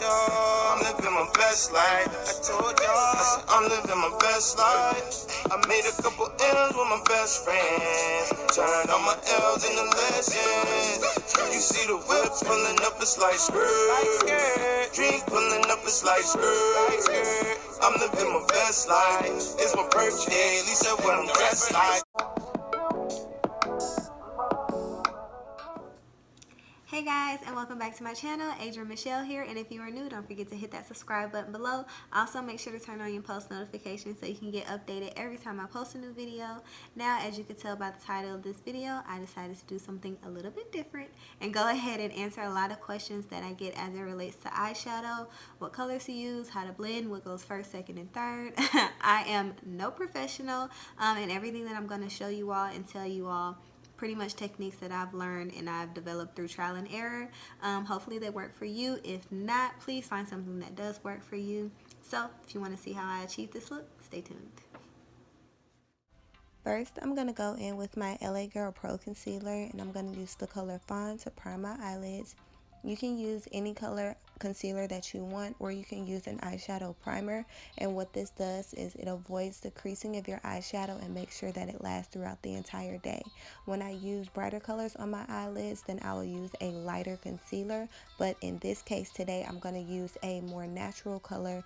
y'all I'm living my best life. I told y'all I'm living my best life. I made a couple M's with my best friends. Turned all my L's into lessons. You see the whip pulling up, it's like skirt. Dreams pulling up, it's like skirt. I'm living my best life. It's my birthday, at least that's what I'm dressed like. Hey guys, and welcome back to my channel. Adrian Michelle here, and if you are new, don't forget to hit that subscribe button below. Also, make sure to turn on your post notifications so you can get updated every time I post a new video. Now, as you can tell by the title of this video, I decided to do something a little bit different and go ahead and answer a lot of questions that I get as it relates to eyeshadow, what colors to use, how to blend, what goes first, second, and third. I am no professional, and everything that I'm going to show you all and tell you all pretty much techniques that I've learned and I've developed through trial and error. Hopefully they work for you. If not, please find something that does work for you. So if you want to see how I achieve this look, stay tuned. First, I'm going to go in with my LA Girl Pro Concealer, and I'm going to use the color Fawn to prime my eyelids. You can use any color concealer that you want, or you can use an eyeshadow primer, and what this does is it avoids the creasing of your eyeshadow and makes sure that it lasts throughout the entire day. When I use brighter colors on my eyelids, then I will use a lighter concealer, but in this case today I'm going to use a more natural color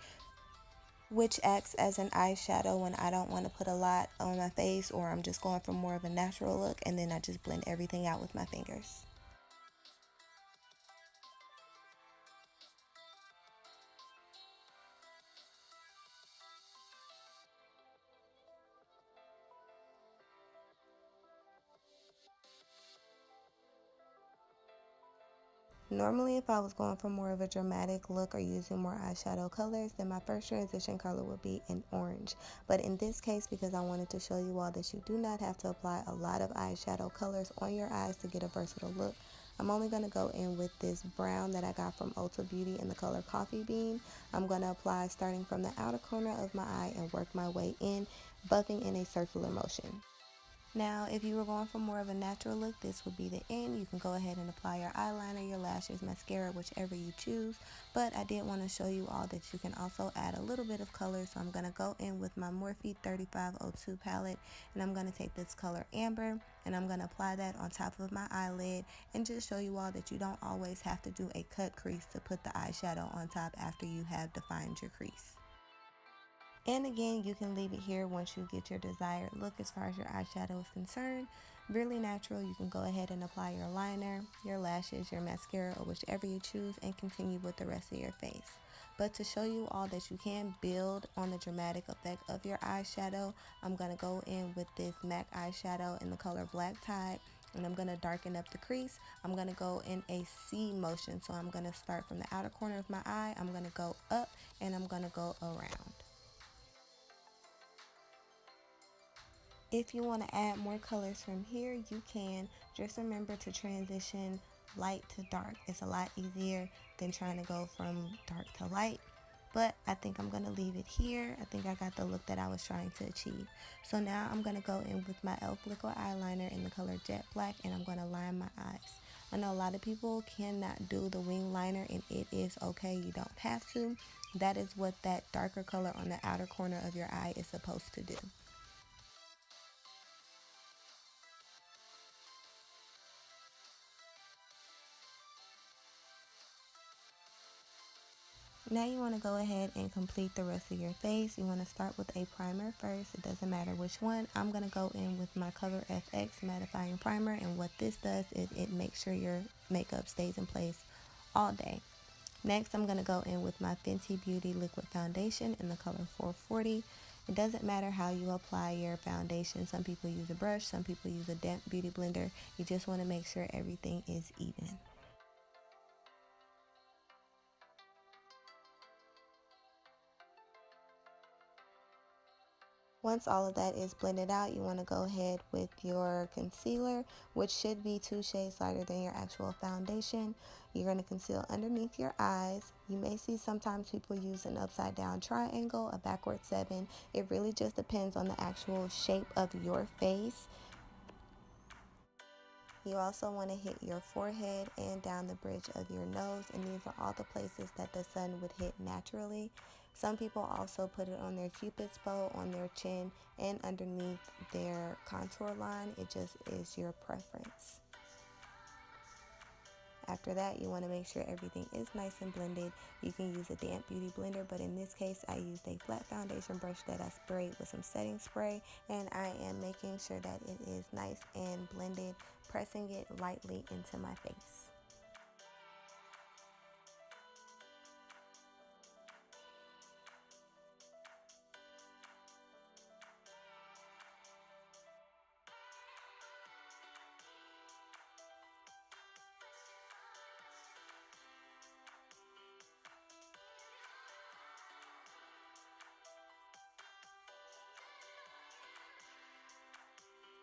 which acts as an eyeshadow when I don't want to put a lot on my face, or I'm just going for more of a natural look, and then I just blend everything out with my fingers. Normally, if I was going for more of a dramatic look or using more eyeshadow colors, then my first transition color would be an orange. But in this case, because I wanted to show you all that you do not have to apply a lot of eyeshadow colors on your eyes to get a versatile look, I'm only going to go in with this brown that I got from Ulta Beauty in the color Coffee Bean. I'm going to apply starting from the outer corner of my eye and work my way in, buffing in a circular motion. Now, if you were going for more of a natural look, this would be the end. You can go ahead and apply your eyeliner, your lashes, mascara, whichever you choose. But I did want to show you all that you can also add a little bit of color. So I'm going to go in with my Morphe 3502 palette, and I'm going to take this color Amber, and I'm going to apply that on top of my eyelid and just show you all that you don't always have to do a cut crease to put the eyeshadow on top after you have defined your crease. And again, you can leave it here once you get your desired look as far as your eyeshadow is concerned. Really natural. You can go ahead and apply your liner, your lashes, your mascara, or whichever you choose, and continue with the rest of your face. But to show you all that you can build on the dramatic effect of your eyeshadow, I'm going to go in with this MAC eyeshadow in the color Black Tide, and I'm going to darken up the crease. I'm going to go in a C motion, so I'm going to start from the outer corner of my eye, I'm going to go up, and I'm going to go around. If you want to add more colors from here, you can. Just remember to transition light to dark. It's a lot easier than trying to go from dark to light. But I think I'm going to leave it here. I think I got the look that I was trying to achieve. So now I'm going to go in with my e.l.f. liquid eyeliner in the color Jet Black, and I'm going to line my eyes. I know a lot of people cannot do the wing liner, and it is okay. You don't have to. That is what that darker color on the outer corner of your eye is supposed to do. Now you want to go ahead and complete the rest of your face. You want to start with a primer first. It doesn't matter which one. I'm going to go in with my Cover FX mattifying primer, and what this does is it makes sure your makeup stays in place all day. Next, I'm going to go in with my Fenty Beauty liquid foundation in the color 440. It doesn't matter how you apply your foundation. Some people use a brush, some people use a damp beauty blender. You just want to make sure everything is even. Once all of that is blended out, you want to go ahead with your concealer, which should be 2 shades lighter than your actual foundation. You're going to conceal underneath your eyes. You may see sometimes people use an upside down triangle, a backward 7. It really just depends on the actual shape of your face. You also want to hit your forehead and down the bridge of your nose, and these are all the places that the sun would hit naturally. Some people also put it on their cupid's bow, on their chin, and underneath their contour line. It just is your preference. After that, you want to make sure everything is nice and blended. You can use a damp beauty blender, but in this case, I used a flat foundation brush that I sprayed with some setting spray, and I am making sure that it is nice and blended, pressing it lightly into my face.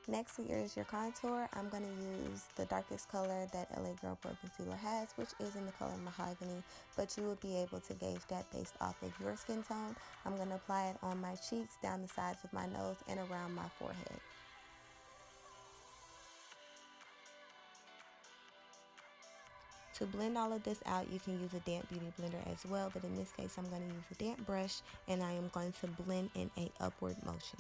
Next here is your contour. I'm going to use the darkest color that LA Girl Pro Concealer has, which is in the color Mahogany, but you will be able to gauge that based off of your skin tone. I'm going to apply it on my cheeks, down the sides of my nose, and around my forehead. To blend all of this out, you can use a damp beauty blender as well, but in this case I'm going to use a damp brush, and I am going to blend in a upward motion.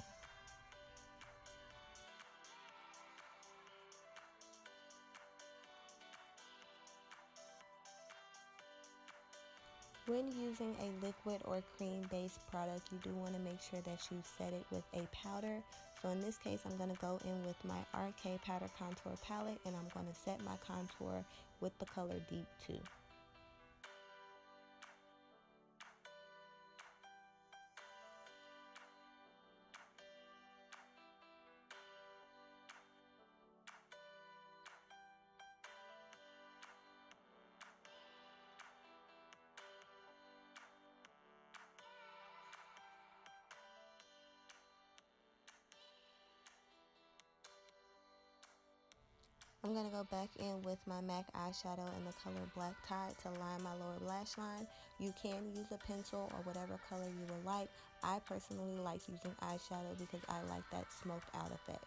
When using a liquid or cream based product, you do want to make sure that you set it with a powder. So in this case, I'm going to go in with my RK Powder Contour Palette, and I'm going to set my contour with the color Deep 2. I'm going to go back in with my MAC eyeshadow in the color Black Tide to line my lower lash line. You can use a pencil or whatever color you would like. I personally like using eyeshadow because I like that smoked out effect.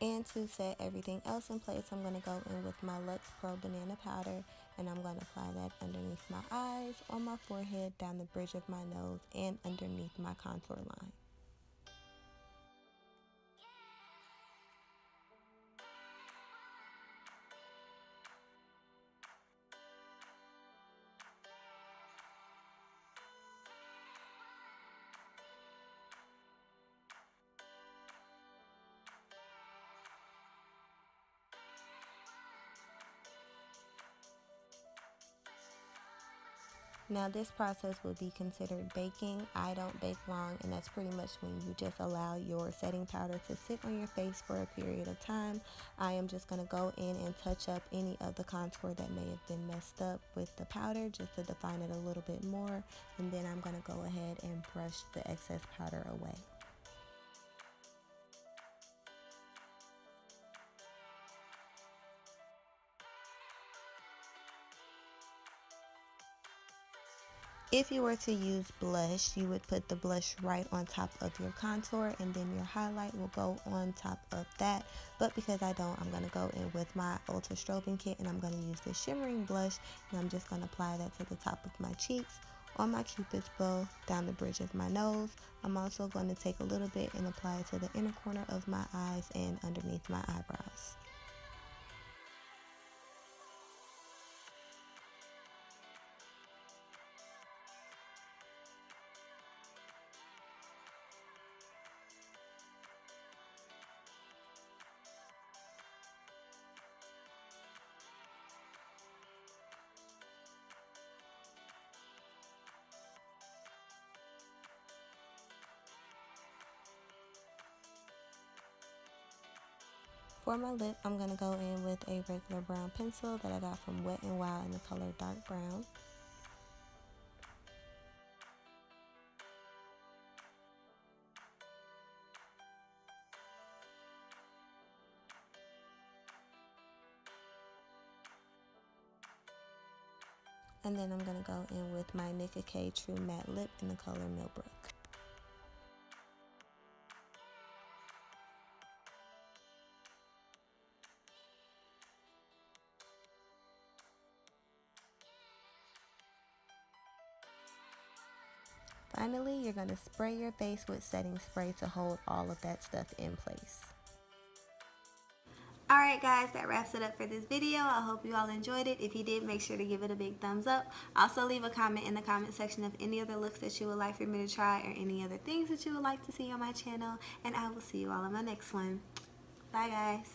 And to set everything else in place, I'm going to go in with my Luxe Pro Banana Powder, and I'm going to apply that underneath my eyes, on my forehead, down the bridge of my nose, and underneath my contour line. Now this process will be considered baking. I don't bake long, and that's pretty much when you just allow your setting powder to sit on your face for a period of time. I am just going to go in and touch up any of the contour that may have been messed up with the powder just to define it a little bit more, and then I'm going to go ahead and brush the excess powder away. If you were to use blush, you would put the blush right on top of your contour, and then your highlight will go on top of that. But because I don't, I'm going to go in with my Ultra Strobing Kit, and I'm going to use the shimmering blush, and I'm just going to apply that to the top of my cheeks, on my cupid's bow, down the bridge of my nose. I'm also going to take a little bit and apply it to the inner corner of my eyes and underneath my eyebrows. For my lip, I'm going to go in with a regular brown pencil that I got from Wet n Wild in the color Dark Brown. And then I'm going to go in with my Nicka K True Matte Lip in the color Millbrook. Finally, you're going to spray your face with setting spray to hold all of that stuff in place. Alright guys, that wraps it up for this video. I hope you all enjoyed it. If you did, make sure to give it a big thumbs up. Also leave a comment in the comment section of any other looks that you would like for me to try or any other things that you would like to see on my channel. And I will see you all in my next one. Bye guys.